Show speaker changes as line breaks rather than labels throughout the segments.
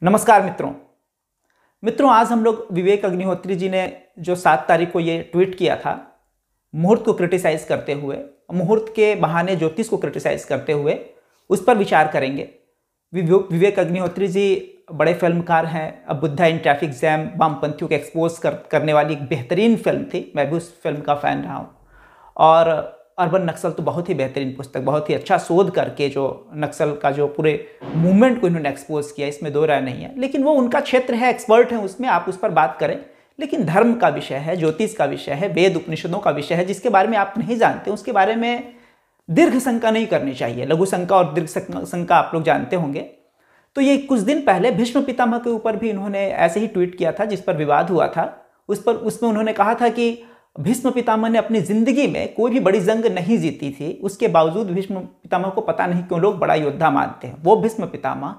नमस्कार मित्रों आज हम लोग विवेक अग्निहोत्री जी ने जो 7 तारीख को ये ट्वीट किया था मुहूर्त को क्रिटिसाइज करते हुए, मुहूर्त के बहाने ज्योतिष को क्रिटिसाइज करते हुए उस पर विचार करेंगे। विवेक अग्निहोत्री जी बड़े फिल्मकार हैं। अब बुद्धा इन ट्रैफिक जैम वामपंथियों को एक्सपोज करने वाली एक बेहतरीन फिल्म थी। मैं भी उस फिल्म का फ़ैन रहा हूँ। और अर्बन नक्सल तो बहुत ही बेहतरीन पुस्तक, बहुत ही अच्छा शोध करके जो नक्सल का जो पूरे मूवमेंट को इन्होंने एक्सपोज किया, इसमें दो राय नहीं है। लेकिन वो उनका क्षेत्र है, एक्सपर्ट है उसमें, आप उस पर बात करें। लेकिन धर्म का विषय है, ज्योतिष का विषय है, वेद उपनिषदों का विषय है, जिसके बारे में आप नहीं जानते उसके बारे में दीर्घ शंका नहीं करनी चाहिए। लघु शंका और दीर्घ शंका आप लोग जानते होंगे। तो ये कुछ दिन पहले भीष्म पितामह के ऊपर भी इन्होंने ऐसे ही ट्वीट किया था, जिस पर विवाद हुआ था। उसमें उन्होंने कहा था कि भीष्म पितामह ने अपनी जिंदगी में कोई भी बड़ी जंग नहीं जीती थी, उसके बावजूद भीष्म पितामह को पता नहीं क्यों लोग बड़ा योद्धा मानते हैं। वो भीष्म पितामह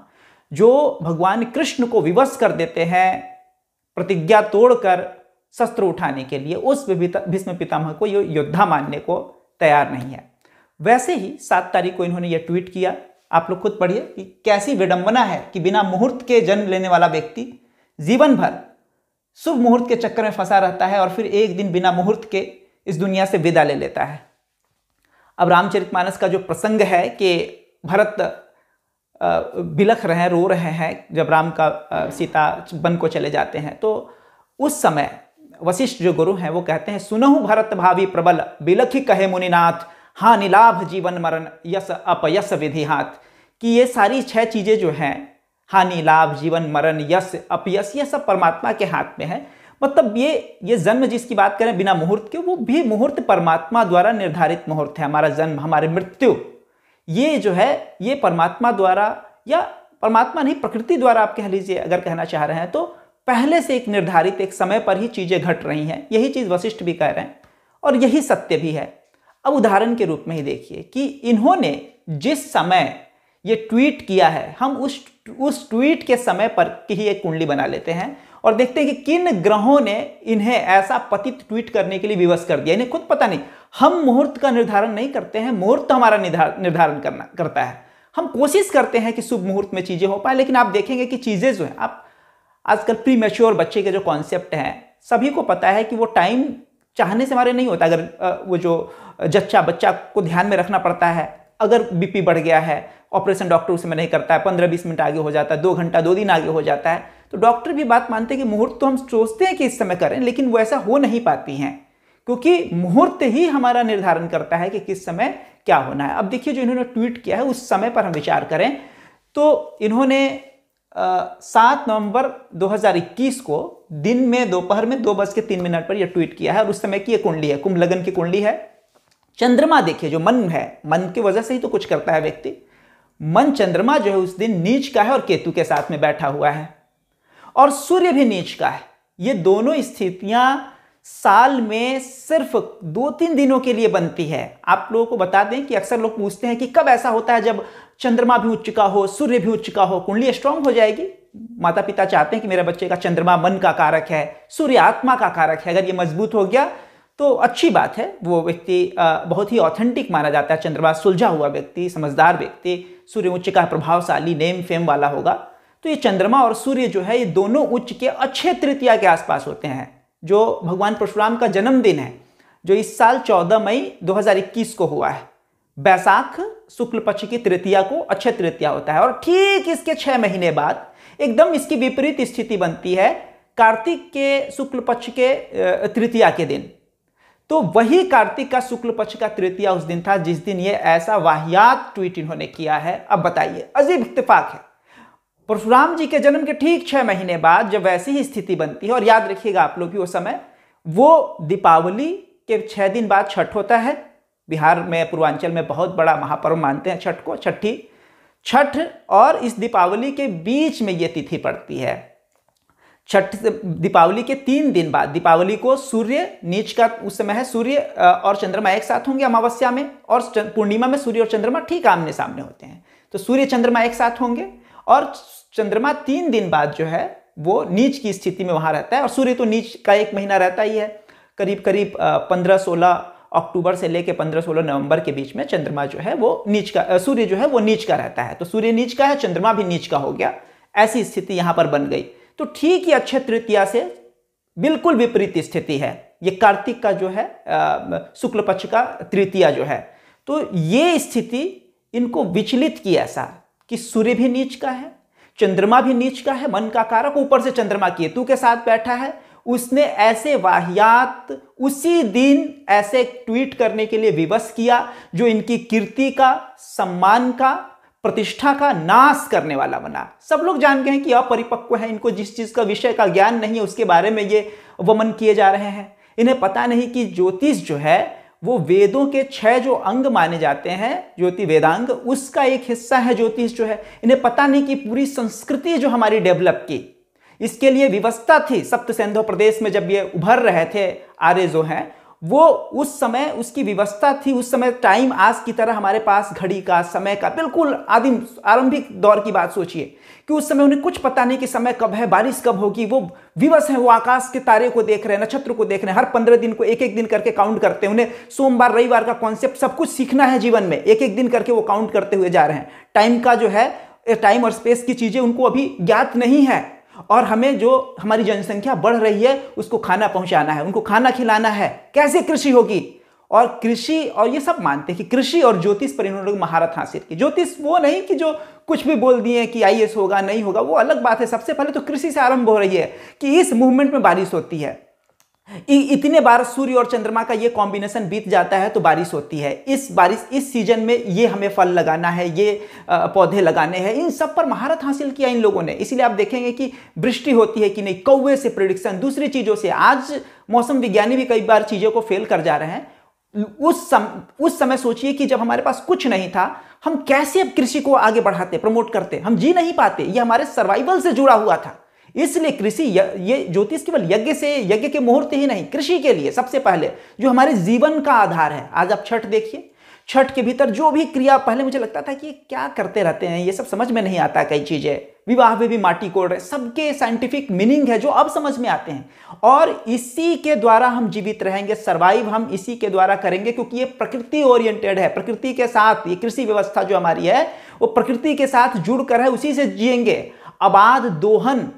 जो भगवान कृष्ण को विवश कर देते हैं प्रतिज्ञा तोड़कर शस्त्र उठाने के लिए, उस भीष्म पितामह को ये योद्धा मानने को तैयार नहीं है। वैसे ही 7 तारीख को इन्होंने ये ट्वीट किया। आप लोग खुद पढ़िए कि कैसी विडंबना है कि बिना मुहूर्त के जन्म लेने वाला व्यक्ति जीवन भर शुभ मुहूर्त के चक्कर में फंसा रहता है और फिर एक दिन बिना मुहूर्त के इस दुनिया से विदा ले लेता है। अब रामचरितमानस का जो प्रसंग है कि भरत बिलख रहे हैं, रो रहे हैं जब राम का सीता वन को चले जाते हैं, तो उस समय वशिष्ठ जो गुरु हैं वो कहते हैं, सुनहु भरत भावी प्रबल बिलखि कहे मुनिनाथ, हानि लाभ जीवन मरण यस अपयस विधि हाथ। कि ये सारी 6 चीजें जो हैं, हानि लाभ जीवन मरण यश अपयश, ये सब परमात्मा के हाथ में है। मतलब ये जन्म जिसकी बात करें बिना मुहूर्त के, वो भी मुहूर्त परमात्मा द्वारा निर्धारित मुहूर्त है। हमारा जन्म, हमारी मृत्यु, ये जो है ये परमात्मा द्वारा, या परमात्मा नहीं प्रकृति द्वारा आप कह लीजिए, अगर कहना चाह रहे हैं तो पहले से एक निर्धारित एक समय पर ही चीजें घट रही हैं। यही चीज वशिष्ठ भी कह रहे हैं और यही सत्य भी है। अब उदाहरण के रूप में ही देखिए कि इन्होंने जिस समय ये ट्वीट किया है, हम उस ट्वीट के समय पर की ही एक कुंडली बना लेते हैं और देखते हैं कि किन ग्रहों ने इन्हें ऐसा पतित ट्वीट करने के लिए विवश कर दिया। इन्हें खुद पता नहीं। हम मुहूर्त का निर्धारण नहीं करते हैं, मुहूर्त तो हमारा निर्धारण करता है। हम कोशिश करते हैं कि शुभ मुहूर्त में चीजें हो पाए, लेकिन आप देखेंगे कि चीजें जो है, आप आजकल प्री मैच्योर बच्चे के जो कॉन्सेप्ट हैं, सभी को पता है कि वो टाइम चाहने से हमारे नहीं होता। अगर वो जो जच्चा बच्चा को ध्यान में रखना पड़ता है, अगर बीपी बढ़ गया है, ऑपरेशन डॉक्टर उस समय नहीं करता है, 15-20 मिनट आगे हो जाता है, 2 घंटा 2 दिन आगे हो जाता है, तो डॉक्टर भी बात मानते हैं कि मुहूर्त तो हम सोचते हैं कि इस समय करें, लेकिन वो ऐसा हो नहीं पाती हैं, क्योंकि मुहूर्त ही हमारा निर्धारण करता है कि किस समय क्या होना है। अब देखिए जो इन्होंने ट्वीट किया है उस समय पर हम विचार करें तो इन्होंने 7 नवंबर 2021 को दिन में दोपहर में 2:03 पर यह ट्वीट किया है। और उस समय की यह कुंडली है, कुंभ लगन की कुंडली है। चंद्रमा देखिए, जो मन है, मन की वजह से ही तो कुछ करता है व्यक्ति। मन चंद्रमा जो है उस दिन नीच का है और केतु के साथ में बैठा हुआ है, और सूर्य भी नीच का है। ये दोनों स्थितियां साल में सिर्फ 2-3 दिनों के लिए बनती है। आप लोगों को बता दें कि अक्सर लोग पूछते हैं कि कब ऐसा होता है जब चंद्रमा भी उच्च का हो, सूर्य भी उच्च का हो, कुंडली स्ट्रांग हो जाएगी। माता पिता चाहते हैं कि मेरे बच्चे का चंद्रमा मन का कारक है, सूर्य आत्मा का कारक है, अगर ये मजबूत हो गया तो अच्छी बात है। वो व्यक्ति बहुत ही ऑथेंटिक माना जाता है। चंद्रमा सुलझा हुआ व्यक्ति, समझदार व्यक्ति, सूर्य उच्च का प्रभावशाली, नेम फेम वाला होगा। तो ये चंद्रमा और सूर्य जो है ये दोनों उच्च के अक्षय तृतीया के आसपास होते हैं, जो भगवान परशुराम का जन्मदिन है, जो इस साल 14 मई 2021 को हुआ है। बैसाख शुक्ल पक्ष की तृतीया को अक्षय तृतीया होता है, और ठीक इसके 6 महीने बाद एकदम इसकी विपरीत स्थिति बनती है कार्तिक के शुक्ल पक्ष के तृतीया के दिन। तो वही कार्तिक का शुक्ल पक्ष का तृतीया उस दिन था जिस दिन ये ऐसा वाहियात ट्वीट इन्होंने किया है। अब बताइए, अजीब इत्तेफाक है। परशुराम जी के जन्म के ठीक 6 महीने बाद जब वैसी ही स्थिति बनती है, और याद रखिएगा आप लोग भी उस समय वो दीपावली के 6 दिन बाद छठ होता है। बिहार में, पूर्वांचल में बहुत बड़ा महापर्व मानते हैं छठ को, छठ और इस दीपावली के बीच में ये तिथि पड़ती है। छठ दीपावली के 3 दिन बाद, दीपावली को सूर्य नीच का उस समय है, सूर्य और चंद्रमा एक साथ होंगे अमावस्या में, और पूर्णिमा में सूर्य और चंद्रमा ठीक आमने सामने होते हैं। तो सूर्य चंद्रमा एक साथ होंगे, और चंद्रमा 3 दिन बाद जो है वो नीच की स्थिति में वहां रहता है। और सूर्य तो नीच का 1 महीना रहता ही है, करीब 15-16 अक्टूबर से लेकर 15-16 नवंबर के बीच में चंद्रमा जो है वो नीच का, सूर्य जो है वो नीच का रहता है। तो सूर्य नीच का है, चंद्रमा भी नीच का हो गया। ऐसी स्थिति यहां पर बन गई। तो ठीक ही अक्षय तृतीया से बिल्कुल विपरीत स्थिति है, ये कार्तिक का जो है शुक्ल पक्ष का तृतीया जो है। तो ये स्थिति इनको विचलित की ऐसा कि सूर्य भी नीच का है, चंद्रमा भी नीच का है, मन का कारक, ऊपर से चंद्रमा केतु के साथ बैठा है। उसने ऐसे वाहियात उसी दिन ऐसे ट्वीट करने के लिए विवश किया जो इनकी कीर्ति का, सम्मान का, प्रतिष्ठा का नाश करने वाला बना। सब लोग जान गए हैं कि अपरिपक्व है, इनको जिस चीज का विषय का ज्ञान नहीं है उसके बारे में ये वमन किए जा रहे हैं। इन्हें पता नहीं कि ज्योतिष जो है वो वेदों के 6 जो अंग माने जाते हैं, ज्योति वेदांग, उसका एक हिस्सा है ज्योतिष जो है। इन्हें पता नहीं कि पूरी संस्कृति जो हमारी डेवलप की, इसके लिए व्यवस्था थी। सप्त सिंधु प्रदेश में जब ये उभर रहे थे आर्य जो हैं, वो उस समय उसकी व्यवस्था थी। उस समय टाइम आज की तरह हमारे पास घड़ी का, समय का, बिल्कुल आदिम आरंभिक दौर की बात सोचिए कि उस समय उन्हें कुछ पता नहीं कि समय कब है, बारिश कब होगी। वो विवश हैं, वो आकाश के तारे को देख रहे हैं, नक्षत्र को देख रहे हैं, हर 15 दिन को एक एक दिन करके काउंट करते हैं। उन्हें सोमवार रविवार का कॉन्सेप्ट सब कुछ सीखना है जीवन में, एक एक दिन करके वो काउंट करते हुए जा रहे हैं। टाइम का जो है, टाइम और स्पेस की चीजें उनको अभी ज्ञात नहीं है। और हमें जो हमारी जनसंख्या बढ़ रही है उसको खाना पहुंचाना है, उनको खाना खिलाना है। कैसे कृषि होगी? और कृषि, और ये सब मानते हैं कि कृषि और ज्योतिष पर इन्होंने महारत हासिल की। ज्योतिष वो नहीं कि जो कुछ भी बोल दिए कि आईएएस होगा, नहीं होगा, वो अलग बात है। सबसे पहले तो कृषि से आरंभ हो रही है कि इस मूवमेंट में बारिश होती है। इतने बार सूर्य और चंद्रमा का ये कॉम्बिनेशन बीत जाता है तो बारिश होती है। इस सीजन में ये हमें फल लगाना है, ये पौधे लगाने हैं, इन सब पर महारत हासिल किया इन लोगों ने। इसीलिए आप देखेंगे कि वृष्टि होती है कि नहीं, कौवे से प्रिडिक्शन, दूसरी चीजों से। आज मौसम विज्ञानी भी कई बार चीजों को फेल कर जा रहे हैं। उस समय सोचिए कि जब हमारे पास कुछ नहीं था, हम कैसे अब कृषि को आगे बढ़ाते, प्रमोट करते। हम जी नहीं पाते, ये हमारे सर्वाइवल से जुड़ा हुआ था। इसलिए कृषि, ये ज्योतिष केवल यज्ञ के मुहूर्त ही नहीं, कृषि के लिए सबसे पहले जो हमारे जीवन का आधार है। आज आप छठ देखिए, छठ के भीतर जो भी क्रिया, पहले मुझे लगता था कि ये क्या करते रहते हैं, ये सब समझ में नहीं आता। कई चीजें, विवाह में भी माटी कोड़ रहे, सबके साइंटिफिक मीनिंग है जो अब समझ में आते हैं। और इसी के द्वारा हम जीवित रहेंगे, सर्वाइव हम इसी के द्वारा करेंगे, क्योंकि ये प्रकृति ओरिएंटेड है। प्रकृति के साथ ये कृषि व्यवस्था जो हमारी है वो प्रकृति के साथ जुड़कर है, उसी से जिएंगे। आबाद दोहन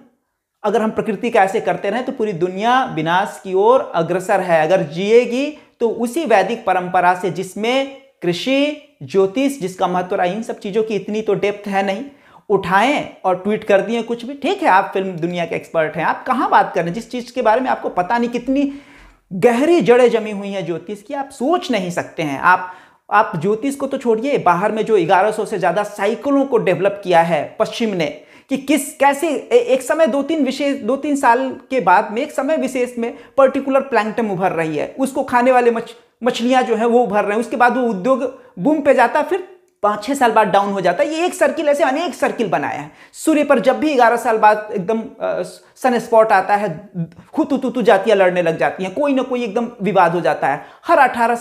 अगर हम प्रकृति का ऐसे करते रहें तो पूरी दुनिया विनाश की ओर अग्रसर है। अगर जिएगी तो उसी वैदिक परंपरा से, जिसमें कृषि, ज्योतिष, जिसका महत्व रहा। इन सब चीजों की इतनी तो डेप्थ है नहीं। उठाएं और ट्वीट कर दिए कुछ भी, ठीक है, आप फिल्म दुनिया के एक्सपर्ट हैं, आप कहां बात कर रहे हैं जिस चीज के बारे में आपको पता नहीं। कितनी गहरी जड़ें जमी हुई हैं ज्योतिष की, आप सोच नहीं सकते हैं। आप ज्योतिष को तो छोड़िए, बाहर में जो 1100 से ज्यादा साइकिलों को डेवलप किया है पश्चिम ने, कि कैसे एक समय 2-3 साल के बाद में एक समय विशेष में पर्टिकुलर प्लैंक्टन उभर रही है, उसको खाने वाले मछलियां जो है वो उभर रहे हैं। उसके बाद वो उद्योग बूम पे जाता है, फिर 5-6 साल बाद डाउन हो जाता है। ये एक सर्किल, ऐसे अनेक सर्किल बनाया है। सूर्य पर जब भी 11 साल बाद एकदम सन स्पॉट आता है, खुद जातियां लड़ने लग जाती हैं, कोई ना कोई एकदम विवाद हो जाता है। हर 18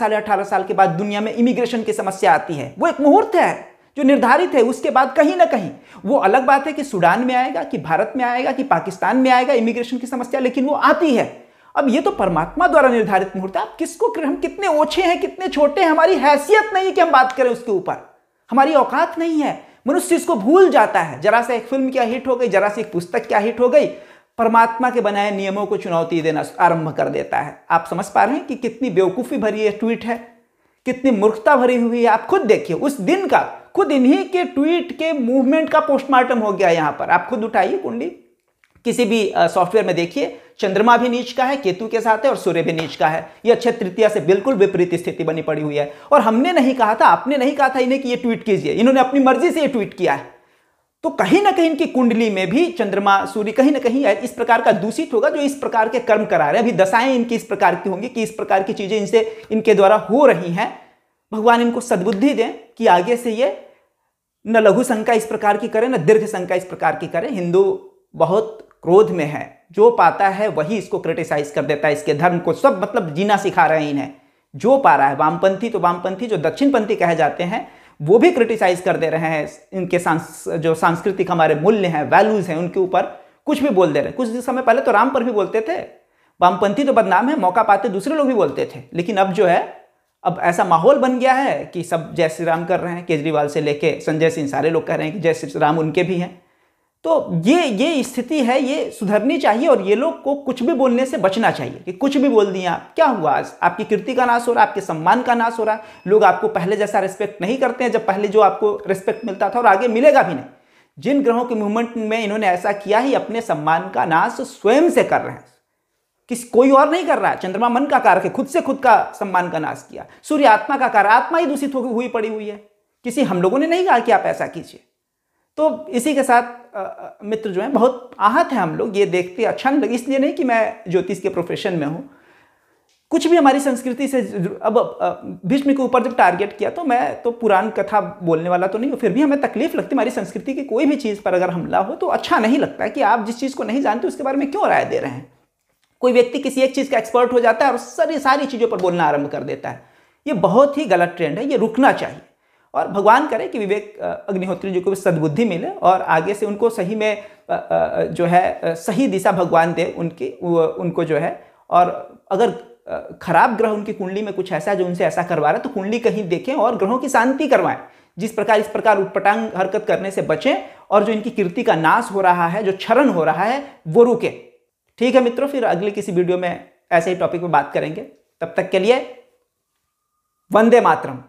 साल के बाद दुनिया में इमिग्रेशन की समस्या आती है। वो एक मुहूर्त है जो निर्धारित है। उसके बाद कहीं ना कहीं, वो अलग बात है कि सूडान में आएगा, कि भारत में आएगा, कि पाकिस्तान में आएगा इमिग्रेशन की समस्या, लेकिन वो आती है। अब ये तो परमात्मा द्वारा निर्धारित मुहूर्त है। आप किसको, हम कितने ओछे हैं, कितने छोटे हैं, हमारी हैसियत नहीं है कि हम बात करें उसके ऊपर, हमारी औकात नहीं है। मनुष्य इसको भूल जाता है। जरा सा एक फिल्म क्या हिट हो गई, जरा सी एक पुस्तक क्या हिट हो गई, परमात्मा के बनाए नियमों को चुनौती देना आरंभ कर देता है। आप समझ पा रहे हैं कि कितनी बेवकूफी भरी ये ट्वीट है, कितनी मूर्खता भरी हुई है। आप खुद देखिए उस दिन का, खुद इन्हीं के ट्वीट के मूवमेंट का पोस्टमार्टम हो गया यहां पर। आप खुद उठाइए कुंडली, किसी भी सॉफ्टवेयर में देखिए, चंद्रमा भी नीच का है, केतु के साथ है, और सूर्य भी नीच का है। यह अक्षय तृतीया से बिल्कुल विपरीत स्थिति बनी पड़ी हुई है। और हमने नहीं कहा था, आपने नहीं कहा था इन्हें कि ये ट्वीट कीजिए, इन्होंने अपनी मर्जी से ये ट्वीट किया है। तो कहीं ना कहीं इनकी कुंडली में भी चंद्रमा, सूर्य कहीं ना कहीं इस प्रकार का दूषित होगा, जो इस प्रकार के कर्म करा रहे हैं। अभी दशाएं इनकी इस प्रकार की होंगी कि इस प्रकार की चीजें इनके द्वारा हो रही हैं। भगवान इनको सद्बुद्धि दें कि आगे से ये न लघु शंका इस प्रकार की करें, न दीर्घ शंका इस प्रकार की करें। हिंदू बहुत क्रोध में है, जो पाता है वही इसको क्रिटिसाइज कर देता है। इसके धर्म को सब मतलब जीना सिखा रहे हैं इन्हें, जो पा रहा है। वामपंथी तो वामपंथी, जो दक्षिणपंथी कहे जाते हैं, वो भी क्रिटिसाइज कर दे रहे हैं। इनके जो सांस्कृतिक हमारे मूल्य हैं, वैल्यूज हैं, उनके ऊपर कुछ भी बोल दे रहे हैं। कुछ समय पहले तो राम पर भी बोलते थे। वामपंथी तो बदनाम है, मौका पाते दूसरे लोग भी बोलते थे। लेकिन अब जो है, अब ऐसा माहौल बन गया है कि सब जय श्री राम कर रहे हैं। केजरीवाल से लेके संजय सिंह, सारे लोग कह रहे हैं कि जय श्री राम उनके भी हैं। तो ये स्थिति है, ये सुधरनी चाहिए और ये लोग को कुछ भी बोलने से बचना चाहिए कि कुछ भी बोल दिया, क्या हुआ, आज आपकी कीर्ति का नाश हो रहा है, आपके सम्मान का नाश हो रहा है, लोग आपको पहले जैसा रिस्पेक्ट नहीं करते हैं जब पहले जो आपको रिस्पेक्ट मिलता था और आगे मिलेगा भी नहीं। जिन ग्रहों के मूवमेंट में इन्होंने ऐसा किया ही अपने सम्मान का नाश स्वयं से कर रहे हैं, कोई और नहीं कर रहा है। चंद्रमा मन का कारक है, खुद से खुद का सम्मान का नाश किया। सूर्य आत्मा का कारक, आत्मा ही दूषित हुई पड़ी हुई है, किसी हम लोगों ने नहीं कहा कि आप ऐसा कीजिए। तो इसी के साथ मित्र जो है बहुत आहत है हम लोग, ये देखते अच्छा नहीं लगे, इसलिए नहीं कि मैं ज्योतिष के प्रोफेशन में हूँ, कुछ भी हमारी संस्कृति से। अब भीष्म के ऊपर जब टारगेट किया तो मैं तो पुराण कथा बोलने वाला तो नहीं हूँ, फिर भी हमें तकलीफ लगती, हमारी संस्कृति की कोई भी चीज़ पर अगर हमला हो तो अच्छा नहीं लगता है कि आप जिस चीज़ को नहीं जानते उसके बारे में क्यों राय दे रहे हैं। कोई व्यक्ति किसी एक चीज़ का एक्सपर्ट हो जाता है और सारी चीज़ों पर बोलना आरंभ कर देता है। ये बहुत ही गलत ट्रेंड है, ये रुकना चाहिए। और भगवान करे कि विवेक अग्निहोत्री जी को भी सद्बुद्धि मिले और आगे से उनको सही में जो है सही दिशा भगवान दे उनको जो है। और अगर खराब ग्रह उनकी कुंडली में कुछ ऐसा है जो उनसे ऐसा करवा रहा है तो कुंडली कहीं देखें और ग्रहों की शांति करवाएं। इस प्रकार उटपटांग हरकत करने से बचें और जो इनकी कीर्ति का नाश हो रहा है, जो क्षरण हो रहा है, वो रुके। ठीक है मित्रों, फिर अगले किसी वीडियो में ऐसे ही टॉपिक पे बात करेंगे। तब तक के लिए वंदे मातरम।